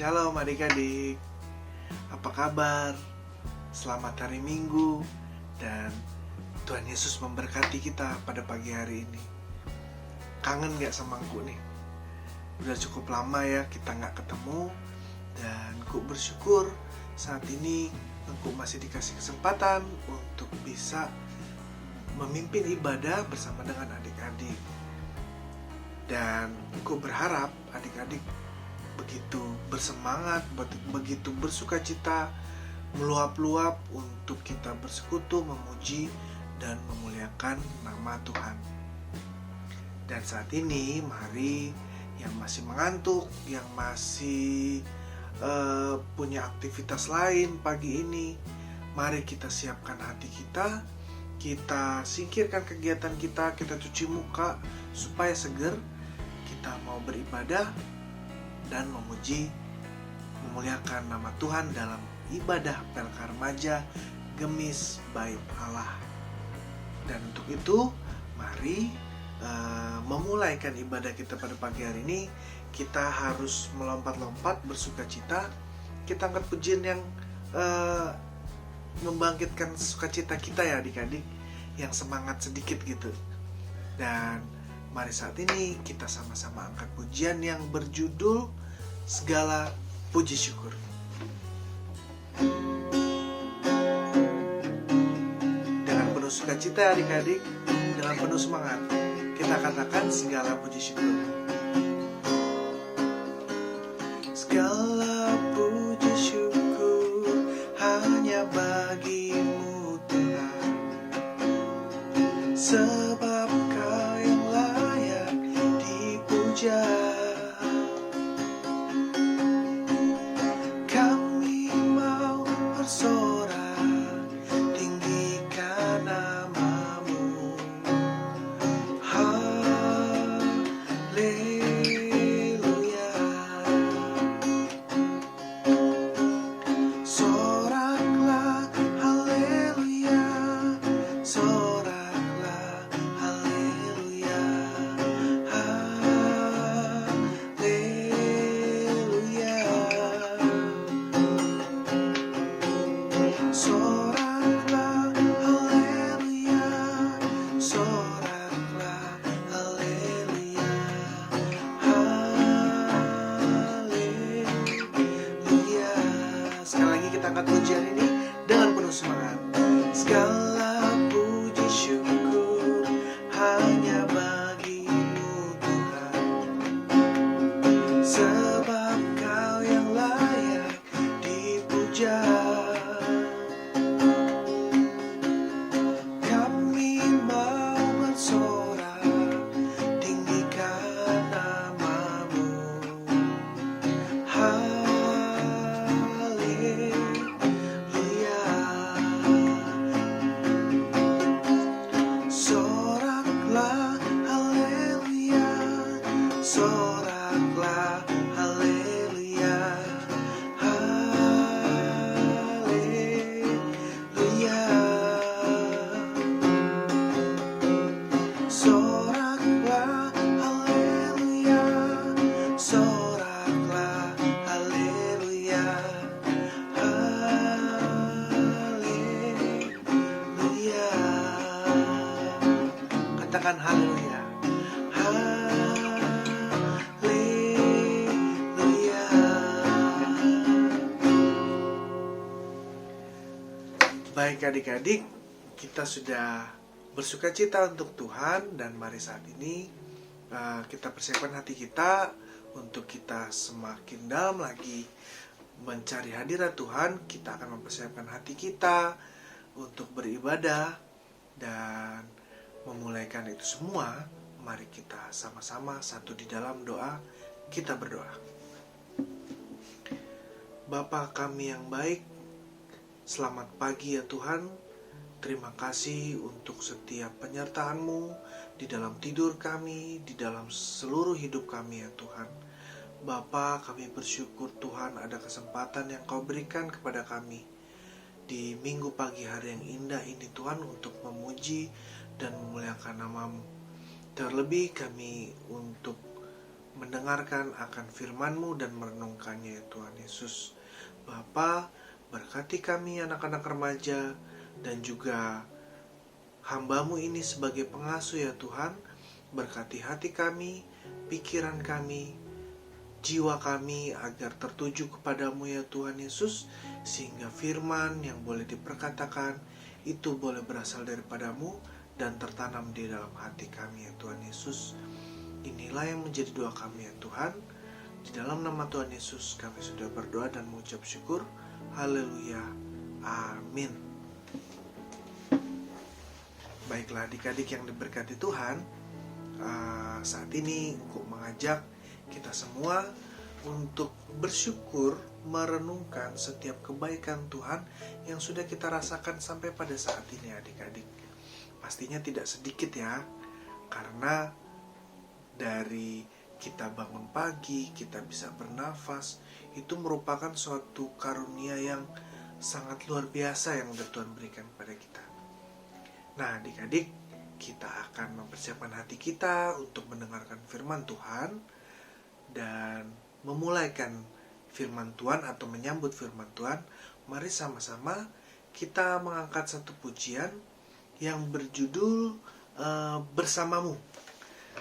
Shalom adik-adik, apa kabar? Selamat hari Minggu dan Tuhan Yesus memberkati kita pada pagi hari ini. Kangen gak sama Engku nih? Udah cukup lama ya kita gak ketemu. Dan Engku bersyukur saat ini Engku masih dikasih kesempatan untuk bisa memimpin ibadah bersama dengan adik-adik. Dan Engku berharap adik-adik begitu bersemangat, begitu bersukacita, meluap-luap untuk kita bersekutu, memuji, dan memuliakan nama Tuhan. Dan saat ini, mari yang masih mengantuk, yang masih punya aktivitas lain pagi ini, mari kita siapkan hati kita, kita singkirkan kegiatan kita cuci muka supaya seger, kita mau beribadah dan memuji, memuliakan nama Tuhan dalam ibadah PLK Remaja Gemis Bait Allah. Dan untuk itu, mari memulaikan ibadah kita pada pagi hari ini. Kita harus melompat-lompat bersukacita. Kita angkat pujian yang membangkitkan sukacita kita ya adik-adik, yang semangat sedikit gitu. Dan mari saat ini kita sama-sama angkat pujian yang berjudul Segala Puji Syukur. Dengan penuh sukacita adik-adik, dengan penuh semangat, kita katakan segala puji syukur. Segala puji syukur hanya bagimu Tuhan, sebab Kau yang layak dipuja. Kami mau bersorak, tinggikan namamu. Haleluya. Soraklah haleluya, soraklah haleluya, haleluya. Soraklah haleluya, soraklah haleluya, haleluya. Sekali lagi kita angkat pujian ini dengan penuh semangat. Segala puji syukur hanya bagimu Tuhan, sebab Kau yang layak dipuja. Kami mau bersorak, tinggikan namamu. Haleluya. Soraklah haleluya, soraklah haleluya, haleluya. Soraklah haleluya, soraklah haleluya, haleluya. Katakan haleluya. Haleluya. Baik adik-adik, kita sudah bersukacita untuk Tuhan. Dan mari saat ini kita persiapkan hati kita untuk kita semakin dalam lagi mencari hadirat Tuhan. Kita akan mempersiapkan hati kita untuk beribadah dan memulaikan itu semua. Mari kita sama-sama satu di dalam doa. Kita berdoa. Bapa kami yang baik, selamat pagi ya Tuhan. Terima kasih untuk setiap penyertaan-Mu di dalam tidur kami, di dalam seluruh hidup kami ya Tuhan. Bapa, kami bersyukur Tuhan ada kesempatan yang Kau berikan kepada kami di minggu pagi hari yang indah ini Tuhan, untuk memuji dan memuliakan nama-Mu. Terlebih kami untuk mendengarkan akan firman-Mu dan merenungkannya ya Tuhan Yesus. Bapa, berkati kami anak-anak remaja dan juga hamba-Mu ini sebagai pengasuh ya Tuhan. Berkati hati kami, pikiran kami, jiwa kami agar tertuju kepadamu ya Tuhan Yesus, sehingga firman yang boleh diperkatakan itu boleh berasal daripadamu dan tertanam di dalam hati kami ya Tuhan Yesus. Inilah yang menjadi doa kami ya Tuhan. Di dalam nama Tuhan Yesus kami sudah berdoa dan mengucap syukur. Haleluya. Amin. Baiklah adik-adik yang diberkati Tuhan, saat ini aku mengajak kita semua untuk bersyukur merenungkan setiap kebaikan Tuhan yang sudah kita rasakan sampai pada saat ini adik-adik. Pastinya tidak sedikit ya, karena dari kita bangun pagi, kita bisa bernafas, itu merupakan suatu karunia yang sangat luar biasa yang Tuhan berikan kepada kita. Nah adik-adik, kita akan mempersiapkan hati kita untuk mendengarkan firman Tuhan dan memulaikan firman Tuhan atau menyambut firman Tuhan. Mari sama-sama kita mengangkat satu pujian yang berjudul Bersamamu.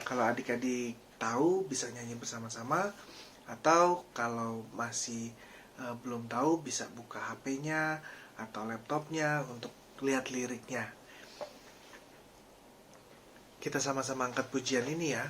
Kalau adik-adik tahu bisa nyanyi bersama-sama, atau kalau masih belum tahu bisa buka HP-nya atau laptopnya untuk lihat liriknya. Kita sama-sama angkat pujian ini ya.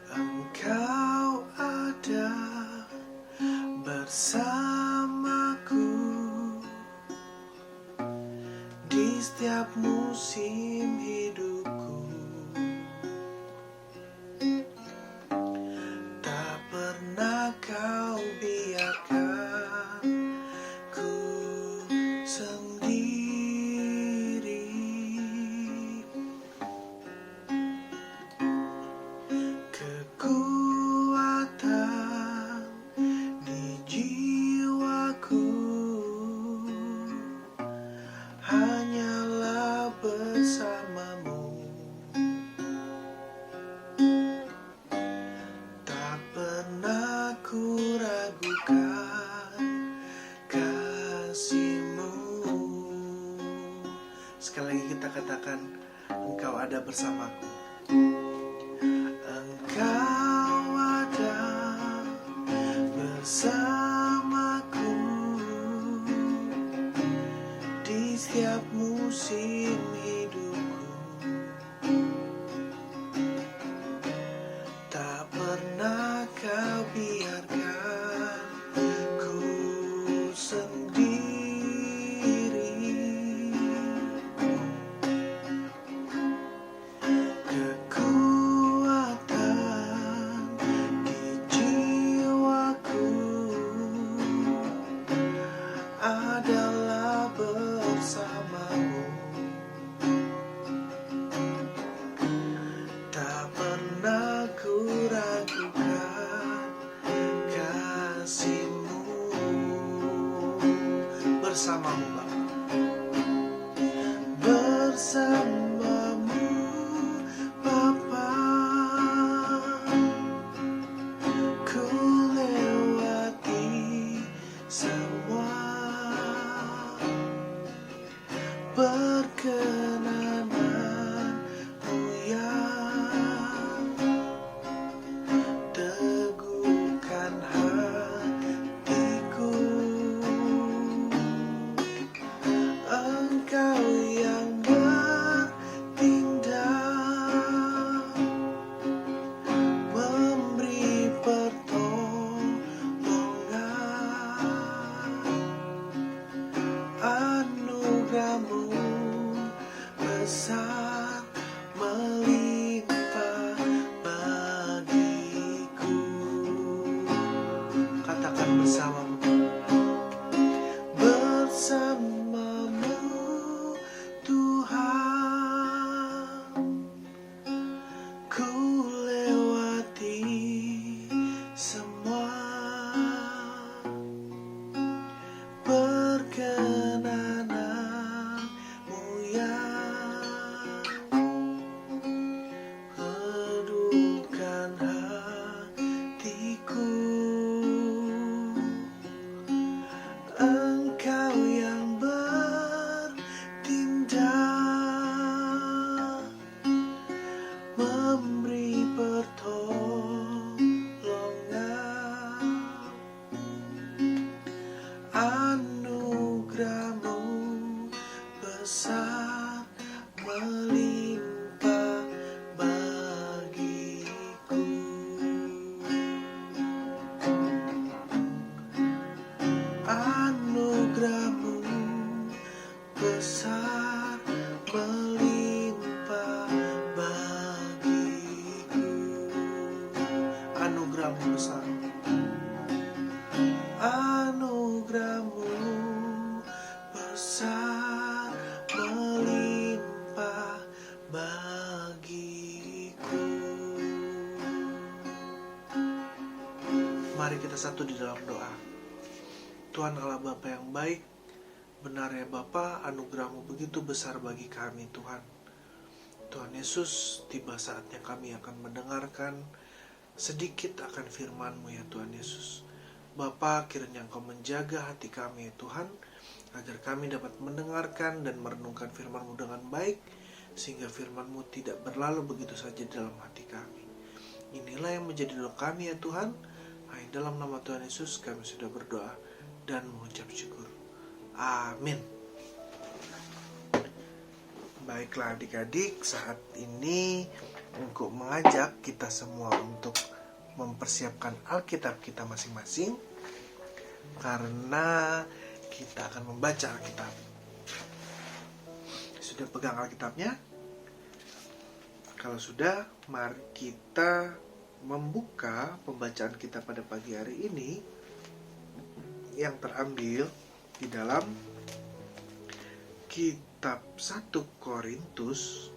Engkau ada bersamaku di setiap musim hidupku. Tak pernah kau biarkan ku sendiri. Kekuatan di jiwa Mari kita satu di dalam doa. Tuhan Allah Bapa yang baik, benar ya Bapa, anugerah-Mu begitu besar bagi kami Tuhan. Tuhan Yesus, tiba saatnya kami akan mendengarkan sedikit akan firman-Mu ya Tuhan Yesus. Bapa, kiranya Engkau menjaga hati kami ya Tuhan, agar kami dapat mendengarkan dan merenungkan firman-Mu dengan baik, sehingga firman-Mu tidak berlalu begitu saja dalam hati kami. Inilah yang menjadi doa kami ya Tuhan. Dalam nama Tuhan Yesus kami sudah berdoa dan mengucap syukur. Amin. Baiklah adik-adik, saat ini Engkau mengajak kita semua untuk mempersiapkan Alkitab kita masing-masing, karena kita akan membaca Alkitab. Sudah pegang Alkitabnya? Kalau sudah, mari kita membuka pembacaan kita pada pagi hari ini yang terambil di dalam kitab 1 Korintus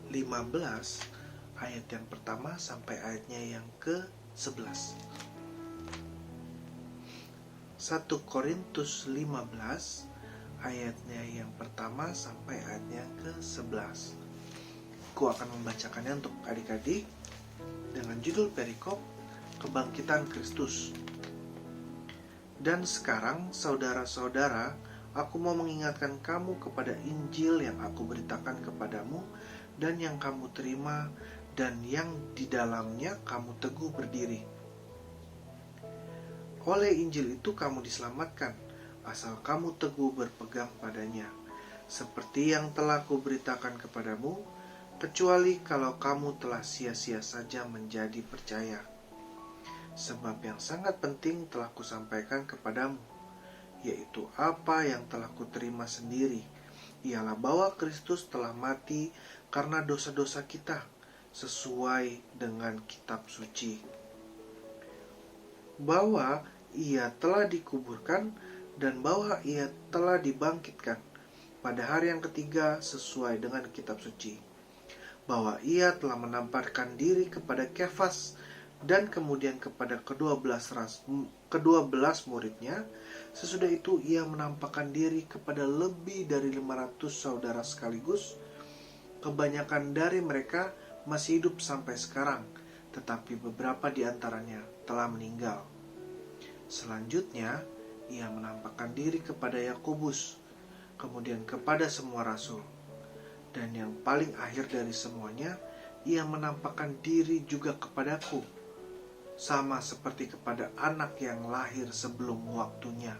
15 ayat yang pertama sampai ayatnya yang ke-11. 1 Korintus 15 ayatnya yang pertama sampai ayatnya ke-11. Aku akan membacakannya untuk adik-adik dengan judul perikop Kebangkitan Kristus. Dan sekarang saudara-saudara, aku mau mengingatkan kamu kepada Injil yang aku beritakan kepadamu dan yang kamu terima dan yang di dalamnya kamu teguh berdiri. Oleh Injil itu kamu diselamatkan, asal kamu teguh berpegang padanya, seperti yang telah kuberitakan kepadamu, kecuali kalau kamu telah sia-sia saja menjadi percaya. Sebab yang sangat penting telah kusampaikan kepadamu, yaitu apa yang telah kuterima sendiri, ialah bahwa Kristus telah mati karena dosa-dosa kita, sesuai dengan kitab suci. Bahwa Ia telah dikuburkan dan bahwa Ia telah dibangkitkan pada hari yang ketiga sesuai dengan kitab suci. Bahwa Ia telah menampakkan diri kepada Kefas dan kemudian kepada kedua belas muridnya. Sesudah itu Ia menampakkan diri kepada lebih dari 500 saudara sekaligus. Kebanyakan dari mereka masih hidup sampai sekarang, tetapi beberapa di antaranya telah meninggal. Selanjutnya Ia menampakkan diri kepada Yakobus, kemudian kepada semua rasul. Dan yang paling akhir dari semuanya, Ia menampakkan diri juga kepadaku, sama seperti kepada anak yang lahir sebelum waktunya.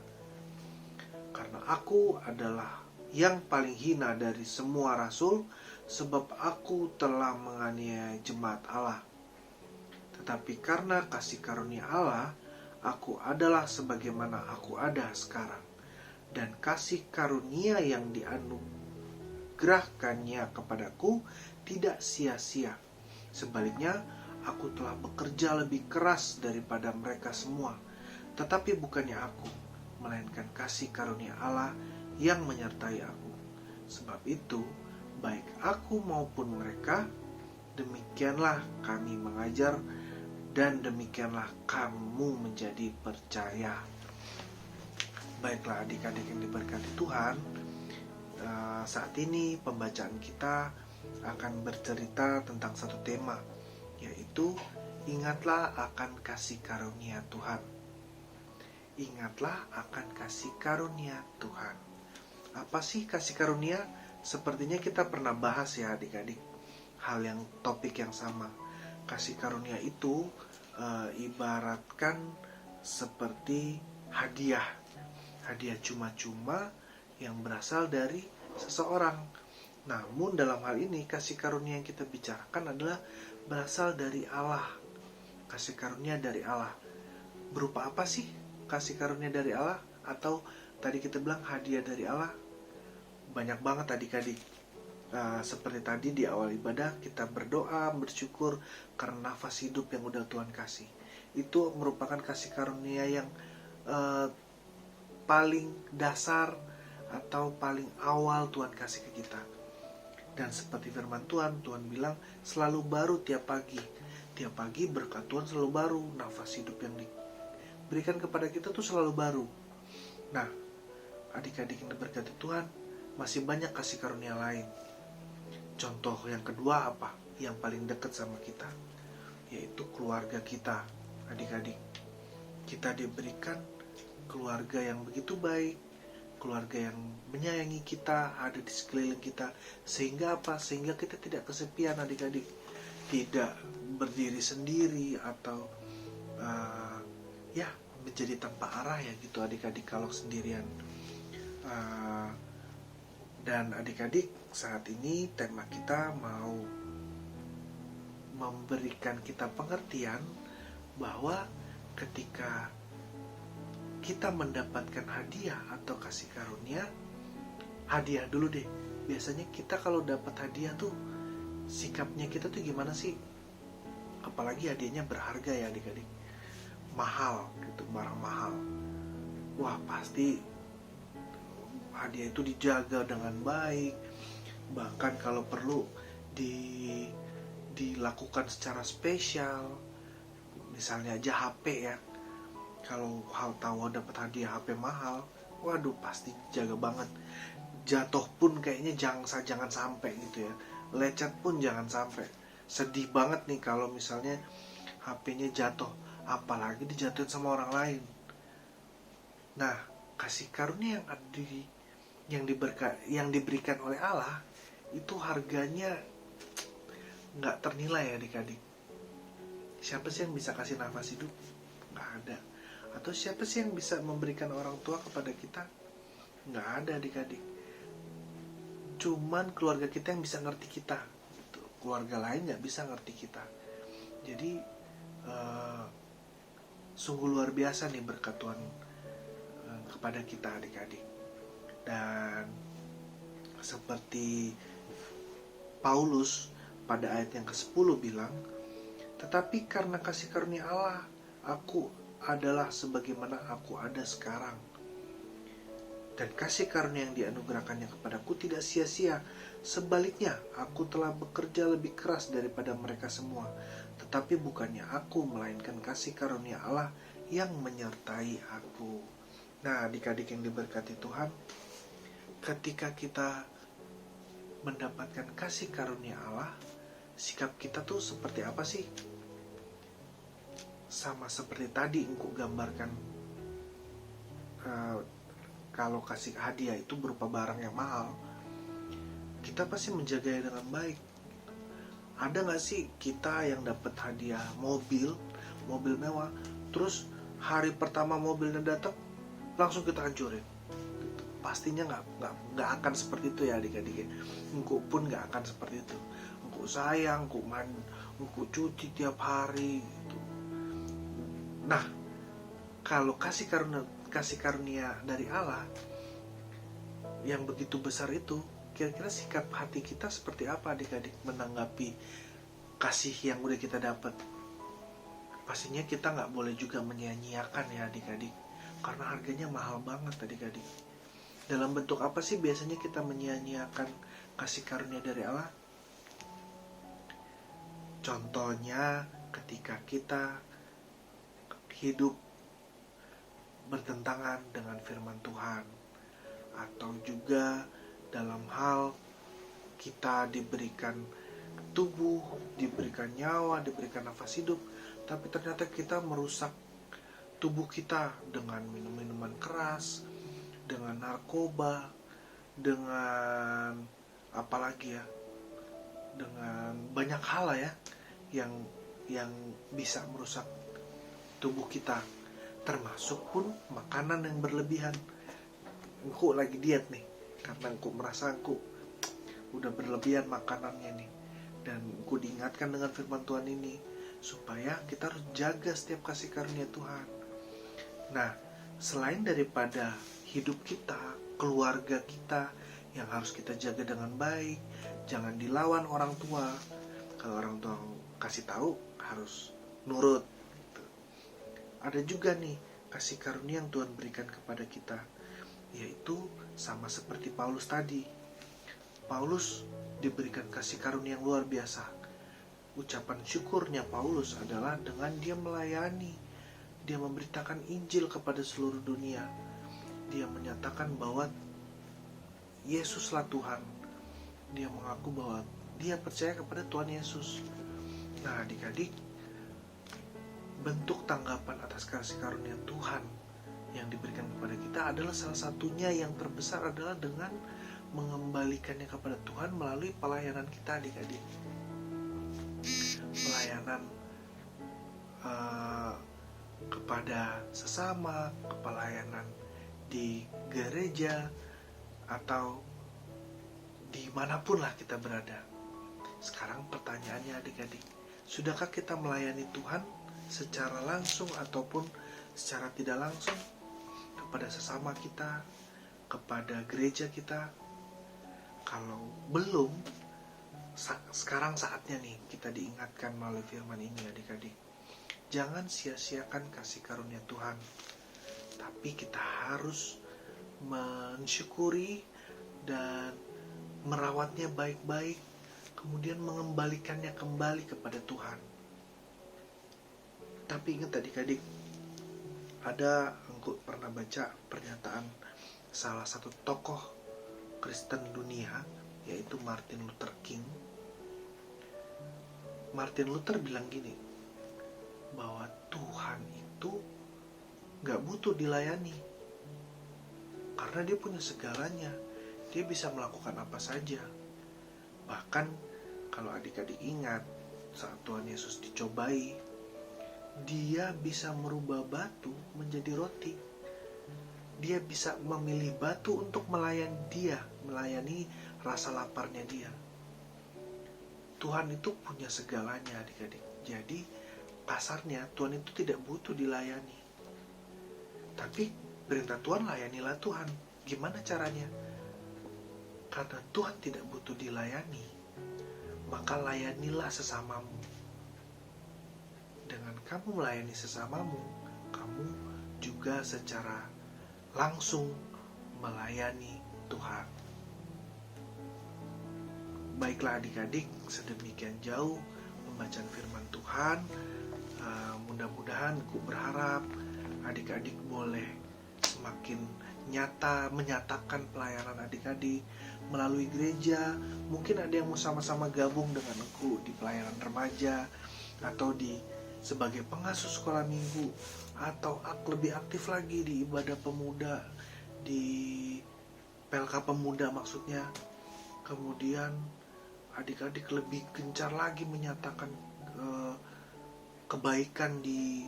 Karena aku adalah yang paling hina dari semua rasul, sebab aku telah menganiaya jemaat Allah. Tetapi karena kasih karunia Allah, aku adalah sebagaimana aku ada sekarang. Dan kasih karunia yang dianugerahkannya kepadaku tidak sia-sia. Sebaliknya, aku telah bekerja lebih keras daripada mereka semua. Tetapi bukannya aku, melainkan kasih karunia Allah yang menyertai aku. Sebab itu, baik aku maupun mereka, demikianlah kami mengajar dan demikianlah kamu menjadi percaya. Baiklah adik-adik yang diberkati Tuhan, saat ini pembacaan kita akan bercerita tentang satu tema, yaitu ingatlah akan kasih karunia Tuhan. Ingatlah akan kasih karunia Tuhan. Apa sih kasih karunia? Sepertinya kita pernah bahas ya adik-adik, hal yang topik yang sama. Kasih karunia itu ibaratkan seperti hadiah cuma-cuma yang berasal dari seseorang. Namun dalam hal ini kasih karunia yang kita bicarakan adalah berasal dari Allah. Kasih karunia dari Allah. Berupa apa sih kasih karunia dari Allah? Atau tadi kita bilang hadiah dari Allah? Banyak banget adik-adik. Seperti tadi di awal ibadah kita berdoa, bersyukur karena nafas hidup yang udah Tuhan kasih. Itu merupakan kasih karunia yang paling dasar atau paling awal Tuhan kasih ke kita. Dan seperti firman Tuhan bilang selalu baru tiap pagi. Tiap pagi berkat Tuhan selalu baru, nafas hidup yang berikan kepada kita tuh selalu baru. Nah, adik-adik yang diberkati Tuhan, masih banyak kasih karunia lain. Contoh yang kedua apa? Yang paling dekat sama kita, yaitu keluarga kita. Adik-adik, kita diberikan keluarga yang begitu baik, keluarga yang menyayangi kita, ada di sekeliling kita. Sehingga apa? Sehingga kita tidak kesepian, adik-adik. Tidak berdiri sendiri atau menjadi tanpa arah ya gitu adik-adik kalau sendirian. Dan adik-adik, saat ini tema kita mau memberikan kita pengertian bahwa ketika kita mendapatkan hadiah atau kasih karunia, hadiah dulu deh. Biasanya kita kalau dapat hadiah tuh sikapnya kita tuh gimana sih? Apalagi hadiahnya berharga ya adik-adik, mahal gitu, barang mahal. Wah, pasti hadiah itu dijaga dengan baik, bahkan kalau perlu dilakukan secara spesial. Misalnya aja HP ya, kalau tahu dapat hadiah HP mahal, waduh pasti jaga banget. Jatuh pun kayaknya jangan sampai gitu ya, lecet pun jangan sampai. Sedih banget nih kalau misalnya HP-nya jatuh, apalagi dijatuhin sama orang lain. Nah, kasih karunia yang diberikan oleh Allah itu harganya nggak ternilai ya adik-adik. Siapa sih yang bisa kasih nafas hidup? Nggak ada. Atau siapa sih yang bisa memberikan orang tua kepada kita? Nggak ada adik-adik. Cuman keluarga kita yang bisa ngerti kita. Keluarga lain nggak bisa ngerti kita. Jadi sungguh luar biasa nih berkat Tuhan kepada kita adik-adik. Dan seperti Paulus pada ayat yang ke-10 bilang, tetapi karena kasih karunia Allah, aku adalah sebagaimana aku ada sekarang. Dan kasih karunia yang dianugerahkannya kepadaku tidak sia-sia. Sebaliknya, aku telah bekerja lebih keras daripada mereka semua. Tetapi bukannya aku, melainkan kasih karunia Allah yang menyertai aku. Nah, adik-adik yang diberkati Tuhan, ketika kita mendapatkan kasih karunia Allah, sikap kita tuh seperti apa sih? Sama seperti tadi engkau gambarkan, kalau kasih hadiah itu berupa barang yang mahal, kita pasti menjaganya dengan baik. Ada gak sih kita yang dapat hadiah mobil mewah, terus hari pertama mobilnya datang langsung kita hancurin? Pastinya nggak akan seperti itu ya adik-adik. Engkau pun nggak akan seperti itu. Engkau sayang, engkau cuci tiap hari gitu. Nah, kalau kasih karunia dari Allah yang begitu besar itu, kira-kira sikap hati kita seperti apa adik-adik menanggapi kasih yang udah kita dapat? Pastinya kita nggak boleh juga menyia-nyiakan ya adik-adik, karena harganya mahal banget adik-adik. Dalam bentuk apa sih biasanya kita menyia-nyiakan kasih karunia dari Allah? Contohnya ketika kita hidup bertentangan dengan firman Tuhan, atau juga dalam hal kita diberikan tubuh, diberikan nyawa, diberikan nafas hidup, tapi ternyata kita merusak tubuh kita dengan minum-minuman keras, dengan narkoba, dengan apalagi ya, dengan banyak hal ya yang bisa merusak tubuh kita, termasuk pun makanan yang berlebihan. Engkau lagi diet nih, karena engkau merasa engkau udah berlebihan makanannya nih, dan engkau diingatkan dengan firman Tuhan ini supaya kita harus jaga setiap kasih karunia Tuhan. Nah, selain daripada hidup kita, keluarga kita yang harus kita jaga dengan baik, jangan dilawan orang tua. Kalau orang tua kasih tahu harus nurut. Ada juga nih kasih karunia yang Tuhan berikan kepada kita, yaitu sama seperti Paulus tadi. Paulus diberikan kasih karunia yang luar biasa. Ucapan syukurnya Paulus adalah dengan dia melayani Dia memberitakan Injil kepada seluruh dunia. Dia menyatakan bahwa Yesuslah Tuhan. Dia mengaku bahwa dia percaya kepada Tuhan Yesus. Nah, adik-adik, bentuk tanggapan atas kasih karunia Tuhan yang diberikan kepada kita adalah salah satunya yang terbesar adalah dengan mengembalikannya kepada Tuhan melalui pelayanan kita, adik-adik. Pelayanan kepada sesama, pelayanan di gereja, atau dimanapun lah kita berada. Sekarang pertanyaannya, adik-adik, sudahkah kita melayani Tuhan secara langsung ataupun secara tidak langsung kepada sesama kita, kepada gereja kita? Kalau belum, sekarang saatnya nih kita diingatkan melalui firman ini, adik-adik. Jangan sia-siakan kasih karunia Tuhan, tapi kita harus mensyukuri dan merawatnya baik-baik, kemudian mengembalikannya kembali kepada Tuhan. Tapi ingat adik-adik, aku pernah baca pernyataan salah satu tokoh Kristen dunia, yaitu Martin Luther King. Martin Luther bilang gini, bahwa Tuhan itu gak butuh dilayani, karena dia punya segalanya. Dia bisa melakukan apa saja. Bahkan kalau adik-adik ingat, saat Tuhan Yesus dicobai, dia bisa merubah batu menjadi roti. Dia bisa memilih batu untuk melayani rasa laparnya dia. Tuhan itu punya segalanya, adik-adik. Jadi pasarnya Tuhan itu tidak butuh dilayani. Tapi perintah Tuhan, layanilah Tuhan. Gimana caranya? Karena Tuhan tidak butuh dilayani, maka layanilah sesamamu. Dengan kamu melayani sesamamu, kamu juga secara langsung melayani Tuhan. Baiklah adik-adik, sedemikian jauh pembacaan firman Tuhan. Mudah-mudahan aku berharap adik-adik boleh semakin nyata menyatakan pelayanan adik-adik melalui gereja. Mungkin ada yang mau sama-sama gabung dengan aku di pelayanan remaja, atau sebagai pengasuh sekolah minggu, atau lebih aktif lagi di ibadah pemuda, di PLK pemuda maksudnya. Kemudian adik-adik lebih gencar lagi menyatakan kebaikan di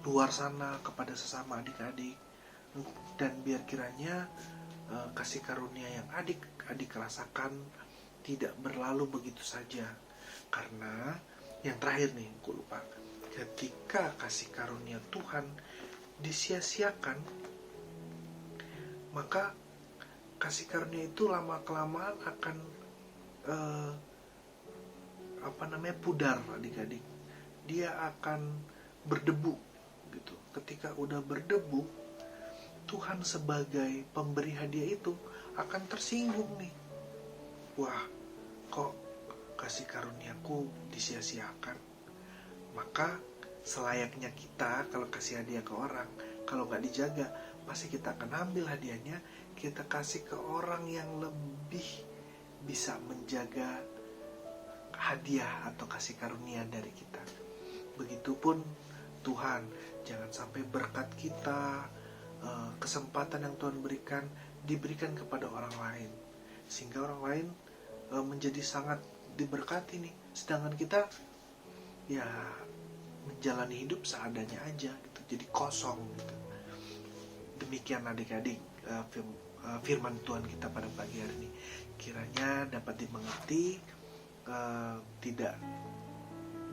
luar sana kepada sesama adik-adik. Dan biar kiranya kasih karunia yang adik-adik rasakan tidak berlalu begitu saja. Karena yang terakhir nih, aku lupa, ketika kasih karunia Tuhan disia-siakan, maka kasih karunia itu lama-kelamaan akan pudar, adik-adik. Dia akan berdebu gitu. Ketika udah berdebu, Tuhan sebagai pemberi hadiah itu akan tersinggung nih. Wah, kok kasih karuniaku disia-siakan? Maka selayaknya kita kalau kasih hadiah ke orang, kalau gak dijaga, pasti kita akan ambil hadiahnya, kita kasih ke orang yang lebih bisa menjaga hadiah atau kasih karunia dari kita. Begitupun Tuhan, jangan sampai berkat kita, kesempatan yang Tuhan berikan, diberikan kepada orang lain, sehingga orang lain menjadi sangat diberkati nih, sedangkan kita ya menjalani hidup seadanya aja gitu, jadi kosong gitu. Demikian adik-adik firman Tuhan kita pada pagi hari ini, kiranya dapat dimengerti, tidak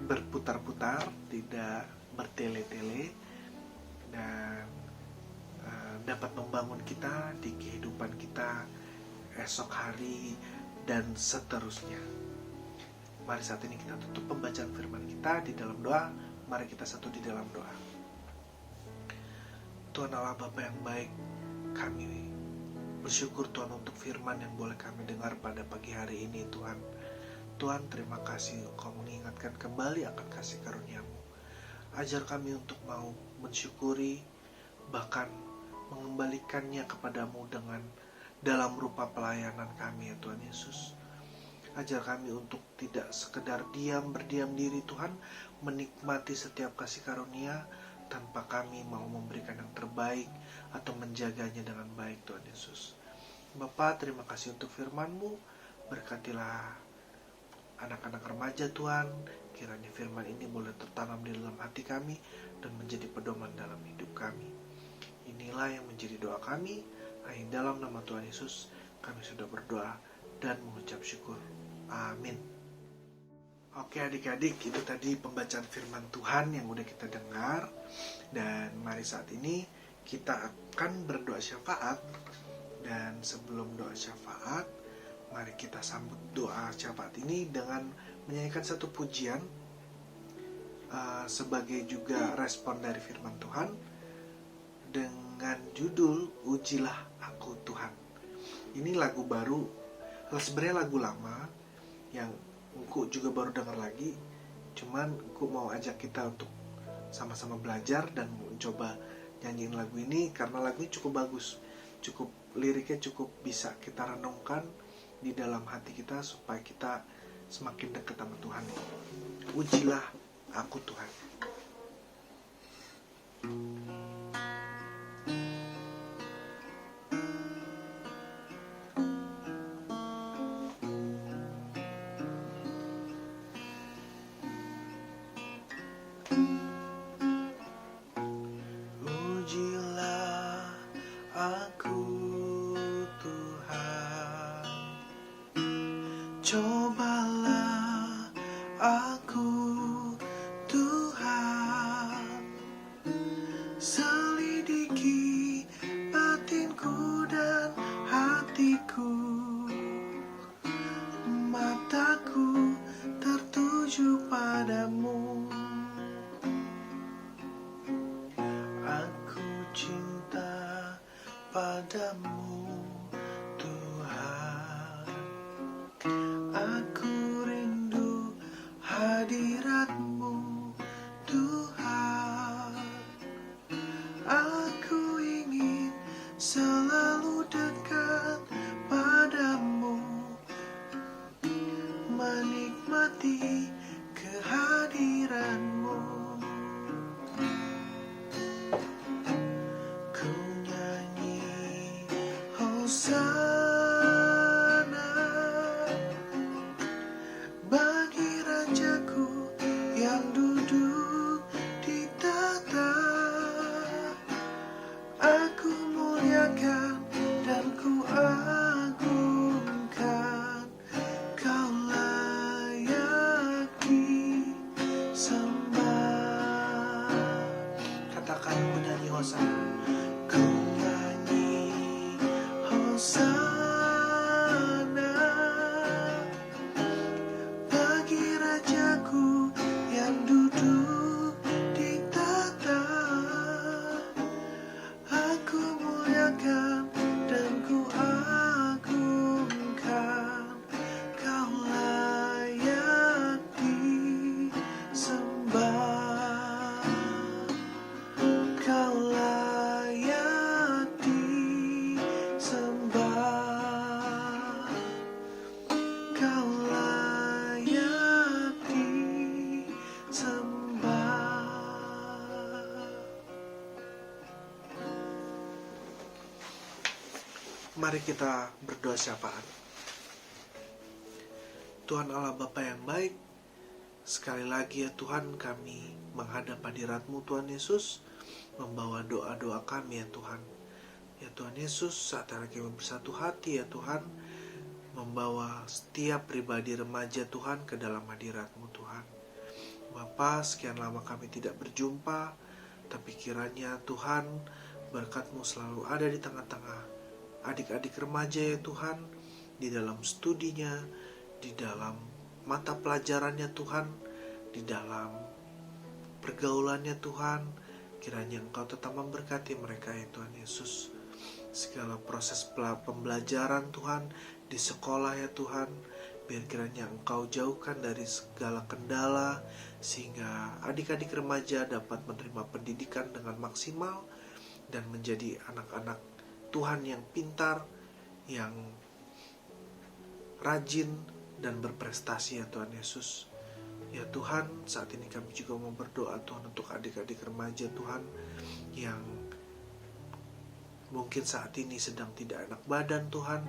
berputar-putar, tidak bertele-tele, dan dapat membangun kita di kehidupan kita esok hari dan seterusnya. Mari saat ini kita tutup pembacaan firman kita di dalam doa. Mari kita satu di dalam doa. Tuhan Allah Bapa yang baik, kami bersyukur Tuhan untuk firman yang boleh kami dengar pada pagi hari ini, Tuhan. Tuhan, terima kasih Engkau mengingatkan kembali akan kasih karunia-Mu. Ajar kami untuk mau mensyukuri, bahkan mengembalikannya kepadamu dengan dalam rupa pelayanan kami ya Tuhan Yesus. Ajar kami untuk tidak sekedar berdiam diri Tuhan, menikmati setiap kasih karunia tanpa kami mau memberikan yang terbaik atau menjaganya dengan baik Tuhan Yesus. Bapa, terima kasih untuk firman-Mu. Berkatilah anak-anak remaja Tuhan, kiranya firman ini boleh tertanam di dalam hati kami dan menjadi pedoman dalam hidup kami. Inilah yang menjadi doa kami. Dalam nama Tuhan Yesus kami sudah berdoa dan mengucap syukur. Amin. Oke adik-adik, itu tadi pembacaan firman Tuhan yang udah kita dengar. Dan mari saat ini kita akan berdoa syafaat. Dan sebelum doa syafaat, mari kita sambut doa syafaat ini dengan menyanyikan satu pujian sebagai juga respon dari firman Tuhan dengan judul Ujilah Aku Tuhan. Ini lagu baru, sebenarnya lagu lama yang Engku juga baru dengar lagi. Cuman Engku mau ajak kita untuk sama-sama belajar dan mencoba nyanyiin lagu ini karena lagunya cukup bagus, cukup liriknya cukup bisa kita renungkan di dalam hati kita supaya kita semakin dekat sama Tuhan. Ujilah aku Tuhan. Ujilah aku Tuhan, cobalah aku Tuhan, selidiki batinku dan hatiku, mataku tertuju padamu. Aku cinta padamu Tuhan, aku rindu hadiratmu Tuhan, aku ingin selalu dekat padamu, menikmati kehadiranmu. Ku nyanyi Hosana bagi Rajaku yang duduk di tahta. Aku muliakan dan ku agungkan, kau layak disembah. Katakan ku nyanyi Hosana. Ku nyanyi Hosana bagi Rajaku yang duduk di tahta. Aku muliakan dan ku agungkan, kau layak disembah, kau layak disembah, kau layak disembah. Mari kita berdoa syafaat. Tuhan Allah Bapa yang baik, sekali lagi ya Tuhan, kami menghadap hadirat-Mu Tuhan Yesus, membawa doa-doa kami ya Tuhan. Ya Tuhan Yesus, saat kami bersatu hati ya Tuhan, membawa setiap pribadi remaja Tuhan ke dalam hadirat-Mu Tuhan. Bapa, sekian lama kami tidak berjumpa, tapi kiranya Tuhan, berkat-Mu selalu ada di tengah-tengah adik-adik remaja ya Tuhan, di dalam studinya, di dalam mata pelajarannya Tuhan, di dalam pergaulannya Tuhan. Kiranya Engkau tetap memberkati mereka ya Tuhan Yesus. Segala proses pembelajaran Tuhan di sekolah ya Tuhan, Biar kiranya Engkau jauhkan dari segala kendala, sehingga adik-adik remaja dapat menerima pendidikan dengan maksimal dan menjadi anak-anak Tuhan yang pintar, yang rajin dan berprestasi ya Tuhan Yesus. Ya Tuhan, saat ini kami juga mau berdoa Tuhan untuk adik-adik remaja Tuhan yang mungkin saat ini sedang tidak enak badan Tuhan,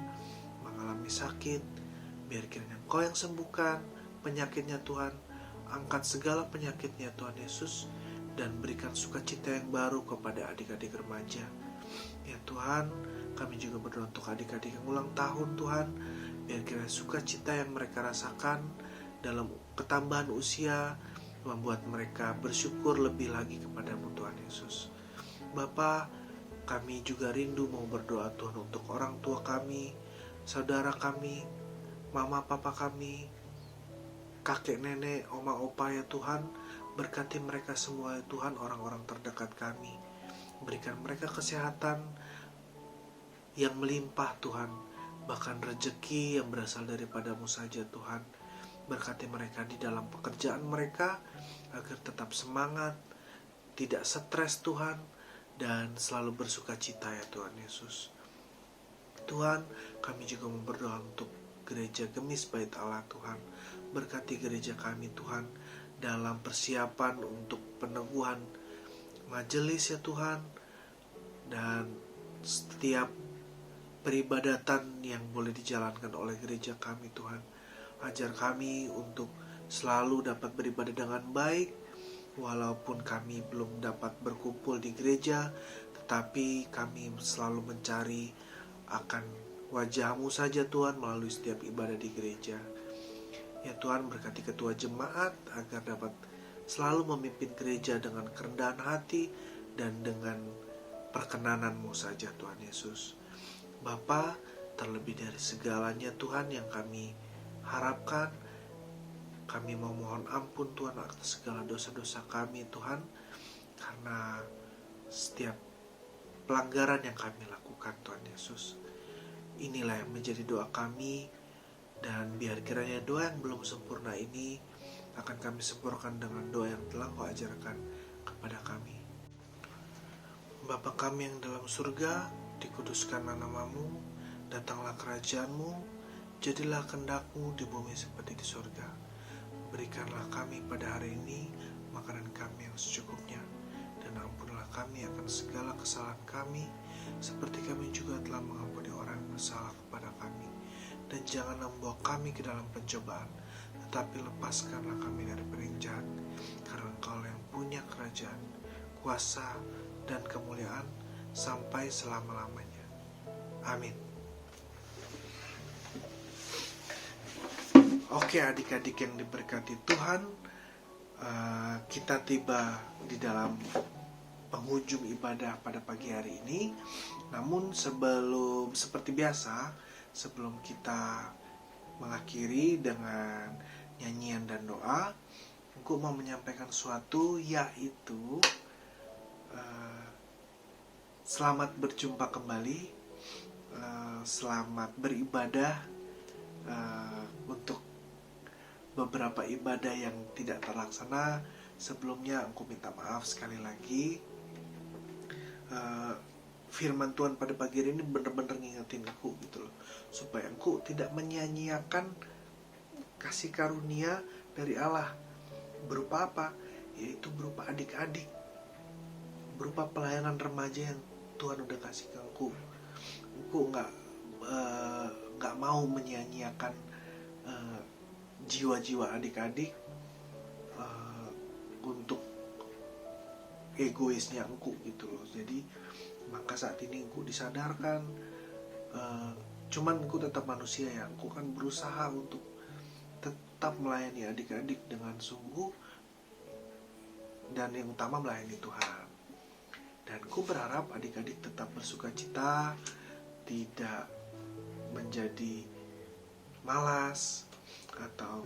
mengalami sakit. Biar kiranya Engkau yang sembuhkan penyakitnya Tuhan, angkat segala penyakitnya Tuhan Yesus, dan berikan sukacita yang baru kepada adik-adik remaja. Ya Tuhan, kami juga berdoa untuk adik-adik yang ulang tahun Tuhan, biar kiranya sukacita yang mereka rasakan dalam ketambahan usia membuat mereka bersyukur lebih lagi kepada-Mu Tuhan Yesus. Bapa, kami juga rindu mau berdoa Tuhan untuk orang tua kami, saudara kami, mama papa kami, kakek nenek, oma opa ya Tuhan. Berkati mereka semua ya Tuhan, orang-orang terdekat kami. Berikan mereka kesehatan yang melimpah Tuhan, bahkan rezeki yang berasal daripada-Mu saja Tuhan. Berkati mereka di dalam pekerjaan mereka, agar tetap semangat, tidak stres Tuhan, dan selalu bersuka cita ya Tuhan Yesus. Tuhan, kami juga mau berdoa untuk Gereja Gemis Bait Allah Tuhan. Berkati gereja kami Tuhan dalam persiapan untuk peneguhan majelis ya Tuhan, dan setiap peribadatan yang boleh dijalankan oleh gereja kami Tuhan. Ajar kami untuk selalu dapat beribadah dengan baik, walaupun kami belum dapat berkumpul di gereja, tetapi kami selalu mencari akan wajah-Mu saja Tuhan melalui setiap ibadah di gereja. Ya Tuhan, berkati ketua jemaat agar dapat selalu memimpin gereja dengan kerendahan hati dan dengan perkenanan-Mu saja Tuhan Yesus. Bapa, terlebih dari segalanya Tuhan yang kami harapkan, kami memohon ampun Tuhan atas segala dosa-dosa kami Tuhan, karena setiap pelanggaran yang kami lakukan Tuhan Yesus. Inilah yang menjadi doa kami, dan biar kiranya doa yang belum sempurna ini akan kami sempurnakan dengan doa yang telah Kau ajarkan kepada kami. Bapa kami yang dalam surga, dikuduskanlah nama-Mu, datanglah kerajaan-Mu, jadilah kehendak-Mu di bumi seperti di surga. Berikanlah kami pada hari ini makanan kami yang secukupnya, dan ampunilah kami akan segala kesalahan kami, seperti kami juga telah mengampuni orang yang bersalah kepada kami. Dan janganlah membawa kami ke dalam pencobaan, tetapi lepaskanlah kami dari yang jahat, karena Engkau yang punya kerajaan, kuasa, dan kemuliaan sampai selama-lamanya. Amin. Oke adik-adik yang diberkati Tuhan, kita tiba di dalam penghujung ibadah pada pagi hari ini. Namun seperti biasa, sebelum kita mengakhiri dengan nyanyian dan doa, aku mau menyampaikan sesuatu, yaitu selamat berjumpa kembali, selamat beribadah. Untuk beberapa ibadah yang tidak terlaksana sebelumnya, aku minta maaf sekali lagi. Firman Tuhan pada pagi hari ini benar-benar ngingetin aku gitu loh, supaya aku tidak menyia-nyiakan kasih karunia dari Allah. Berupa apa? Yaitu berupa adik-adik, berupa pelayanan remaja yang Tuhan udah kasih ke aku. Aku nggak mau menyia-nyiakan jiwa-jiwa adik-adik untuk egoisnya engku gitu loh. Jadi maka saat ini engku disadarkan, cuman engku tetap manusia ya, engku kan berusaha untuk tetap melayani adik-adik dengan sungguh, dan yang utama melayani Tuhan. Dan engku berharap adik-adik tetap bersuka cita, tidak menjadi malas, atau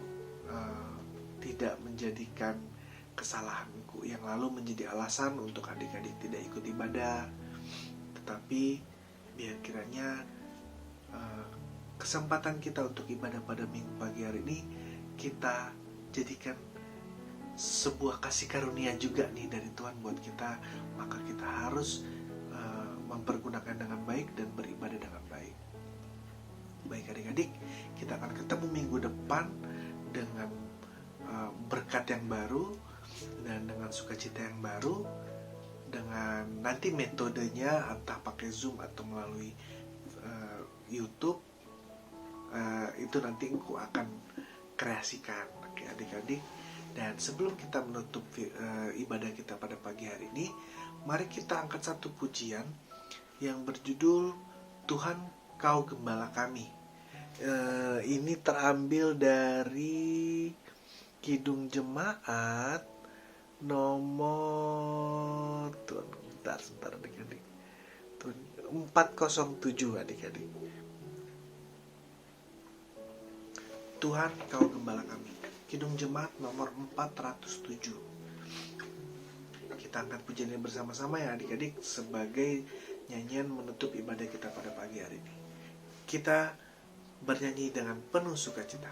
tidak menjadikan kesalahanku yang lalu menjadi alasan untuk adik-adik tidak ikut ibadah. Tetapi biar kiranya kesempatan kita untuk ibadah pada minggu pagi hari ini kita jadikan sebuah kasih karunia juga nih dari Tuhan buat kita. Maka kita harus mempergunakan dengan baik dan beribadah dengan baik. Baik adik-adik, kita akan ketemu minggu depan dengan berkat yang baru dan dengan sukacita yang baru, dengan nanti metodenya entah pakai Zoom atau melalui YouTube, itu nanti aku akan kreasikan. Oke adik-adik, dan sebelum kita menutup ibadah kita pada pagi hari ini, mari kita angkat satu pujian yang berjudul Tuhan Kau Gembala Kami. Ini terambil dari Kidung Jemaat nomor sebentar adik-adik 407 adik-adik. Tuhan Kau Gembala Kami, Kidung Jemaat nomor 407. Kita angkat pujian ini bersama-sama ya adik-adik sebagai nyanyian menutup ibadah kita pada pagi hari ini. Kita bernyanyi dengan penuh sukacita.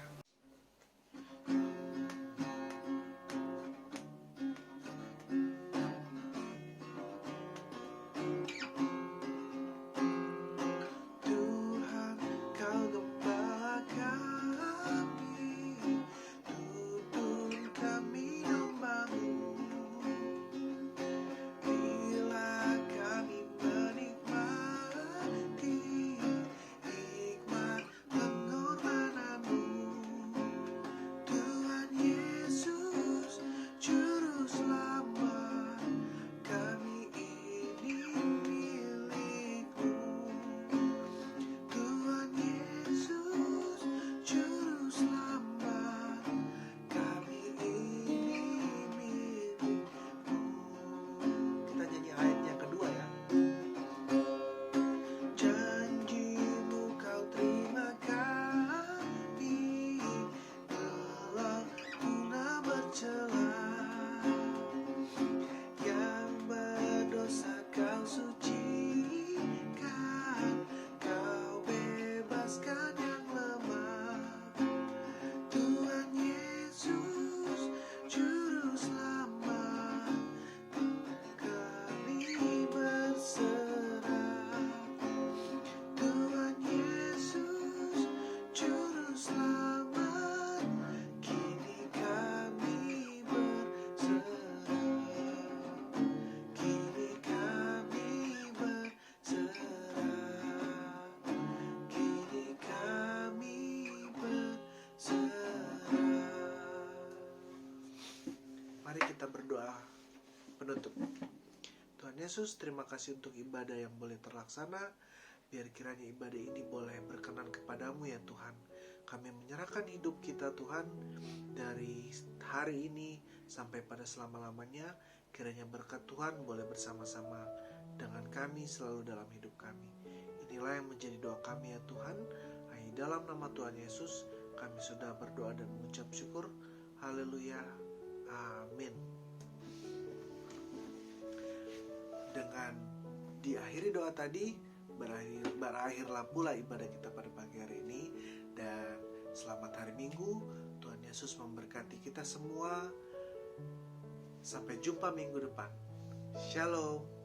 Mari kita berdoa penutup. Tuhan Yesus, terima kasih untuk ibadah yang boleh terlaksana. Biar kiranya ibadah ini boleh berkenan kepadamu ya Tuhan. Kami menyerahkan hidup kita Tuhan, dari hari ini sampai pada selama-lamanya. Kiranya berkat Tuhan boleh bersama-sama dengan kami selalu dalam hidup kami. Inilah yang menjadi doa kami ya Tuhan. Hanya dalam nama Tuhan Yesus kami sudah berdoa dan mengucap syukur. Haleluya. Amin. Dengan diakhiri doa tadi, berakhirlah pula ibadah kita pada pagi hari ini. Dan selamat hari Minggu. Tuhan Yesus memberkati kita semua. Sampai jumpa minggu depan. Shalom.